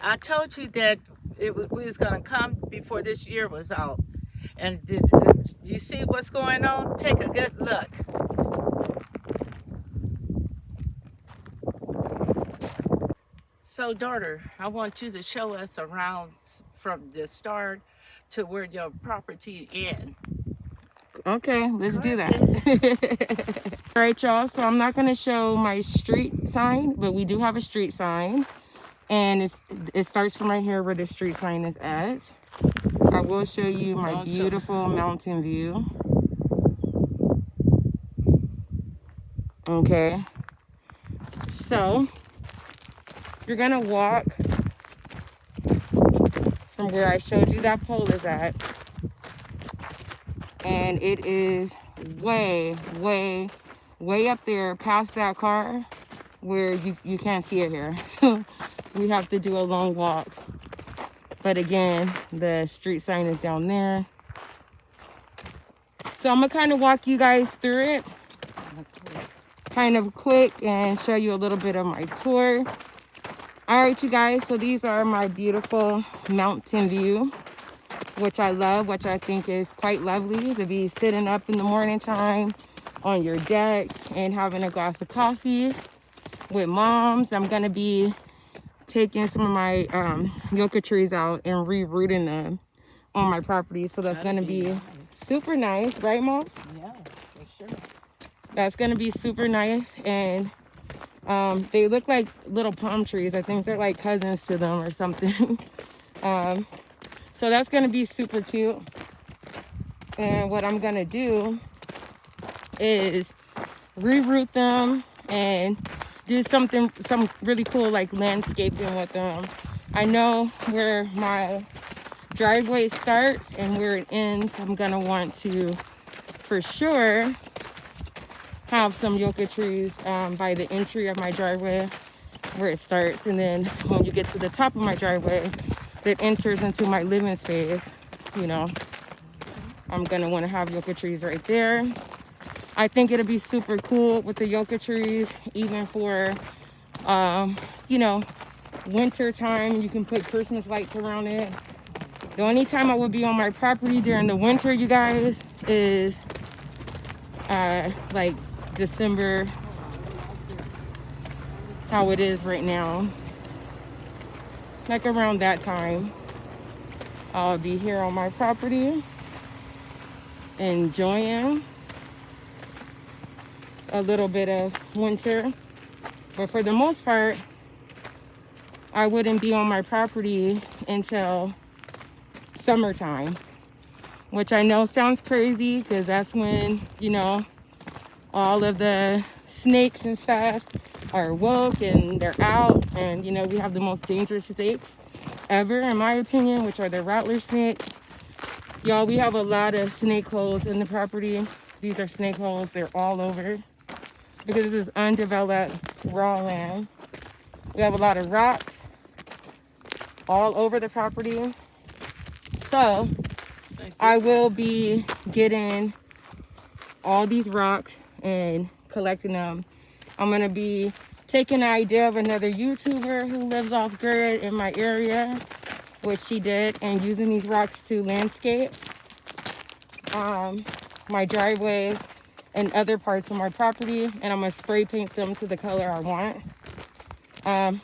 I told you that we was gonna come before this year was out. And did you see what's going on? Take a good look. So, daughter, I want you to show us around from the start to where your property ends. Okay, let's do that. All right, y'all. So I'm not going to show my street sign, but we do have a street sign. And it starts from right here where the street sign is at. I will show you my beautiful mountain view. Okay. So you're going to walk from where I showed you that pole is at. And it is way, way, way up there past that car where you can't see it here. So we have to do a long walk. But again, the street sign is down there. So I'm gonna kind of walk you guys through it kind of quick and show you a little bit of my tour. All right, you guys, so these are my beautiful mountain view, which I love, which I think is quite lovely to be sitting up in the morning time on your deck and having a glass of coffee with moms. I'm gonna be taking some of my yucca trees out and rerooting them on my property. So that's gonna be super nice, right, Mom? Yeah, for sure. That's gonna be super nice. And they look like little palm trees. I think they're like cousins to them or something. So that's gonna be super cute. And what I'm gonna do is reroot them and do some really cool like landscaping with them. I know where my driveway starts and where it ends. I'm gonna want to for sure have some yucca trees by the entry of my driveway where it starts, and then when you get to the top of my driveway that enters into my living space, you know, I'm gonna want to have yucca trees right there. I think it'll be super cool with the yucca trees, even for you know, winter time. You can put Christmas lights around it. The only time I would be on my property during the winter, you guys, is like December, how it is right now. Like around that time, I'll be here on my property enjoying a little bit of winter. But for the most part, I wouldn't be on my property until summertime, which I know sounds crazy because that's when, you know, all of the snakes and stuff are woke and they're out, and you know, we have the most dangerous snakes ever in my opinion, which are the rattler snakes. Y'all, we have a lot of snake holes in the property. These are snake holes. They're all over because this is undeveloped raw land. We have a lot of rocks all over the property. So I will be getting all these rocks and collecting them. I'm gonna be taking the idea of another YouTuber who lives off grid in my area, which she did, and using these rocks to landscape my driveway and other parts of my property, and I'm gonna spray paint them to the color I want.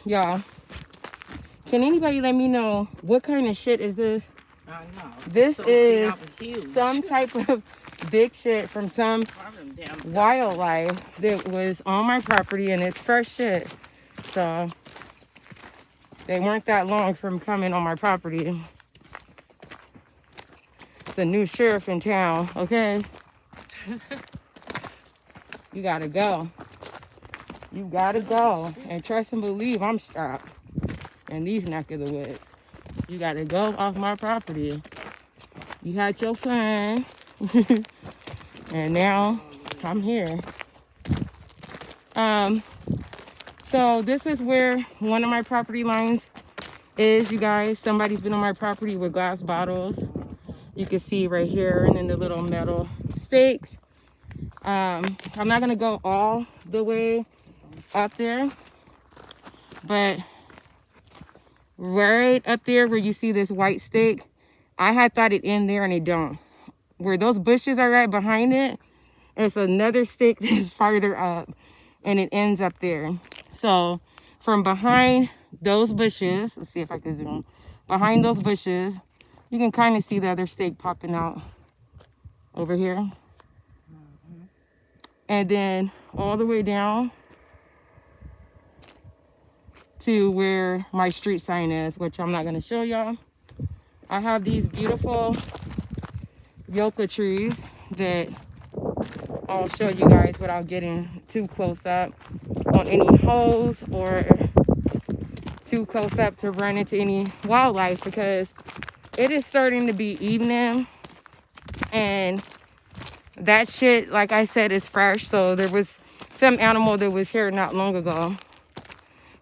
Y'all, can anybody let me know what kind of shit is this? I know. This So is huge. some type of big shit from some wildlife that was on my property, and it's fresh shit. So they weren't that long from coming on my property. It's a new sheriff in town, okay? You gotta go. You gotta go. And trust and believe I'm strapped in these neck of the woods. You gotta go off my property. You had your fun. And now I'm here. So this is where one of my property lines is, you guys. Somebody's been on my property with glass bottles. You can see right here, and then the little metal stakes. I'm not gonna go all the way up there, but right up there where you see this white stake, I had thought it in there and it don't. Where those bushes are right behind it, it's another stake that's farther up and it ends up there. So from behind those bushes, let's see if I can zoom. Behind those bushes, you can kind of see the other stake popping out over here. And then all the way down to where my street sign is, which I'm not gonna show y'all. I have these beautiful yucca trees that I'll show you guys without getting too close up on any holes or too close up to run into any wildlife, because it is starting to be evening and that shit, like I said, is fresh. So there was some animal that was here not long ago.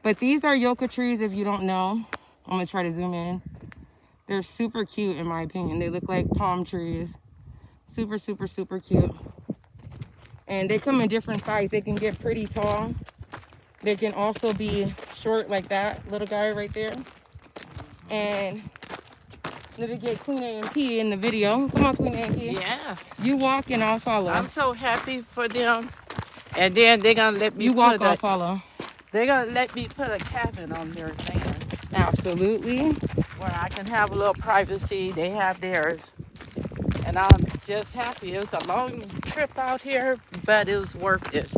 But these are yucca trees, if you don't know. I'm gonna try to zoom in. They're super cute in my opinion. They look like palm trees. Super, super, super cute. And they come in different sizes. They can get pretty tall. They can also be short like that little guy right there. And let me get Queen AMP in the video. Come on, Queen AMP. Yes. You walk and I'll follow. I'm so happy for them. And then they're gonna let me You walk, I'll follow. They're gonna let me put a cabin on their land. Absolutely. Where I can have a little privacy. They have theirs. And I'm just happy. It was a long trip out here, but it was worth it.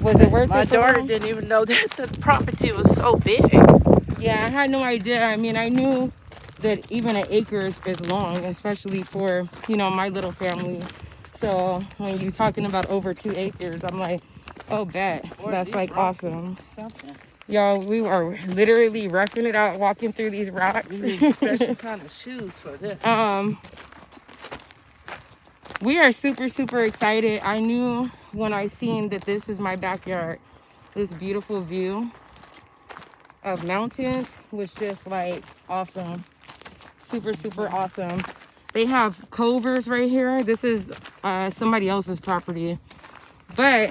Was it worth it? My daughter didn't even know that the property was so big. Yeah, I had no idea. I mean, I knew that even an acre is long, especially for, you know, my little family. So when you're talking about over 2 acres, I'm like, oh, bet. That's like awesome. Y'all, we are literally roughing it out, walking through these rocks. You need special kind of shoes for this. We are super, super excited. I knew when I seen that this is my backyard, this beautiful view of mountains was just like awesome. Super, super awesome. They have covers right here. This is somebody else's property. But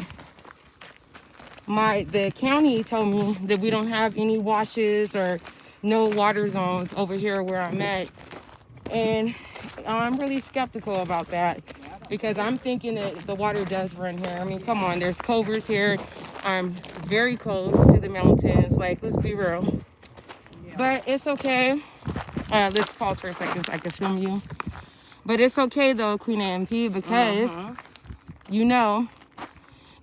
the county told me that we don't have any washes or no water zones over here where I'm at. And I'm really skeptical about that, because I'm thinking that the water does run here. I mean, come on, there's covers here. I'm very close to the mountains. Like, let's be real. But it's okay. Let's pause for a second so I can film you. But it's okay though, Queen AMP, because you know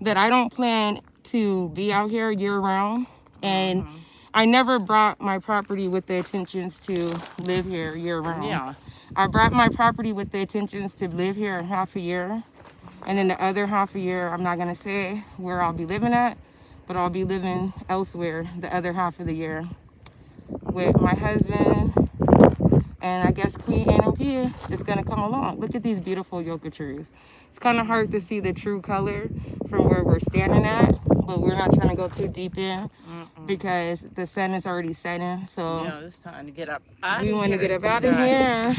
that I don't plan to be out here year round. And I never brought my property with the intentions to live here year round. Yeah. I brought my property with the intentions to live here half a year. And then the other half a year, I'm not going to say where I'll be living at, but I'll be living elsewhere the other half of the year with my husband. And I guess Queen AMP is going to come along. Look at these beautiful yucca trees. It's kind of hard to see the true color from where we're standing at, but we're not trying to go too deep in because the sun is already setting. So yeah, it's time to get up. We want to get up out of here.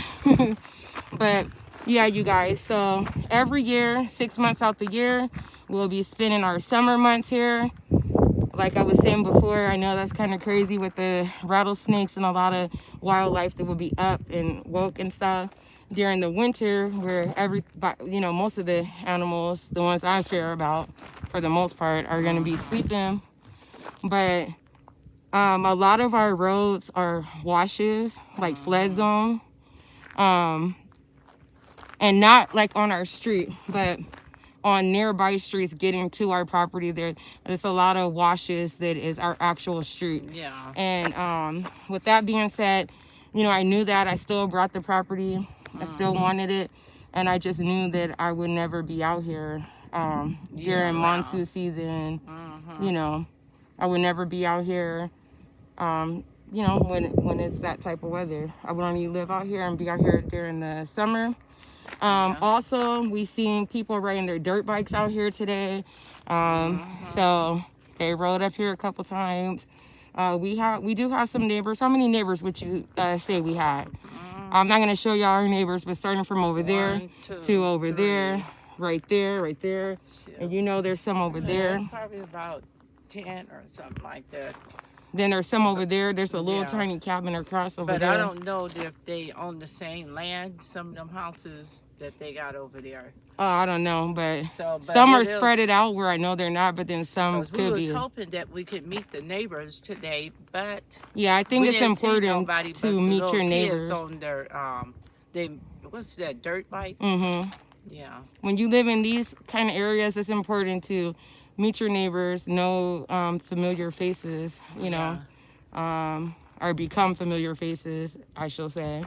But yeah, you guys. So every year, 6 months out the year, we'll be spending our summer months here. Like I was saying before, I know that's kind of crazy with the rattlesnakes and a lot of wildlife that will be up and woke and stuff during the winter, where most of the animals, the ones I care about for the most part, are going to be sleeping. But a lot of our roads are washes, like flood zone, and not like on our street, but on nearby streets getting to our property. There's a lot of washes that is our actual street. Yeah. And with that being said, you know, I knew that. I still brought the property. I still wanted it. And I just knew that I would never be out here during monsoon season. You know, I would never be out here, you know, when it's that type of weather. I would only live out here and be out here during the summer. Also, we seen people riding their dirt bikes out here today. So they rode up here a couple times. We do have some neighbors. How many neighbors would you say we had? I'm not going to show y'all our neighbors, but starting from over there to over there, right there. And you know there's some over there. Probably about 10 or something like that. Then there's some over there. There's a little Yeah. tiny cabin across over But there. I don't know if they own the same land, some of them houses that they got over there. Oh, I don't know, but But some are it is- spread it out where I know they're not, but then some 'cause we could was be. hoping that we could meet the neighbors today, but Yeah, I think we it's didn't see important nobody but to the meet little your kids neighbors. on their they what's that, dirt bike? Mm-hmm. Yeah. When you live in these kind of areas, it's important to meet your neighbors, know familiar faces, you know, or become familiar faces, I shall say.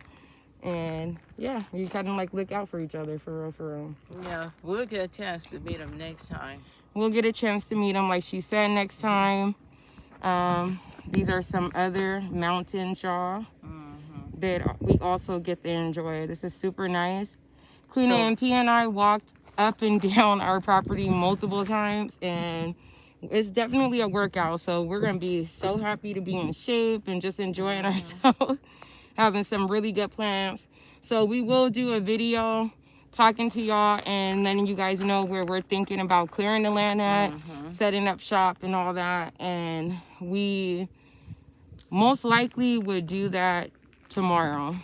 And yeah, you kind of like look out for each other, for real, for real. Yeah, we'll get a chance to meet them next time. We'll get a chance to meet them, like she said, next time. These are some other mountain shaw that we also get to enjoy. This is super nice. Queen and P and I walked up and down our property multiple times, and it's definitely a workout. So we're gonna be so happy to be in shape and just enjoying ourselves, having some really good plans. So we will do a video talking to y'all and letting you guys know where we're thinking about clearing the land at, setting up shop and all that. And we most likely would do that tomorrow.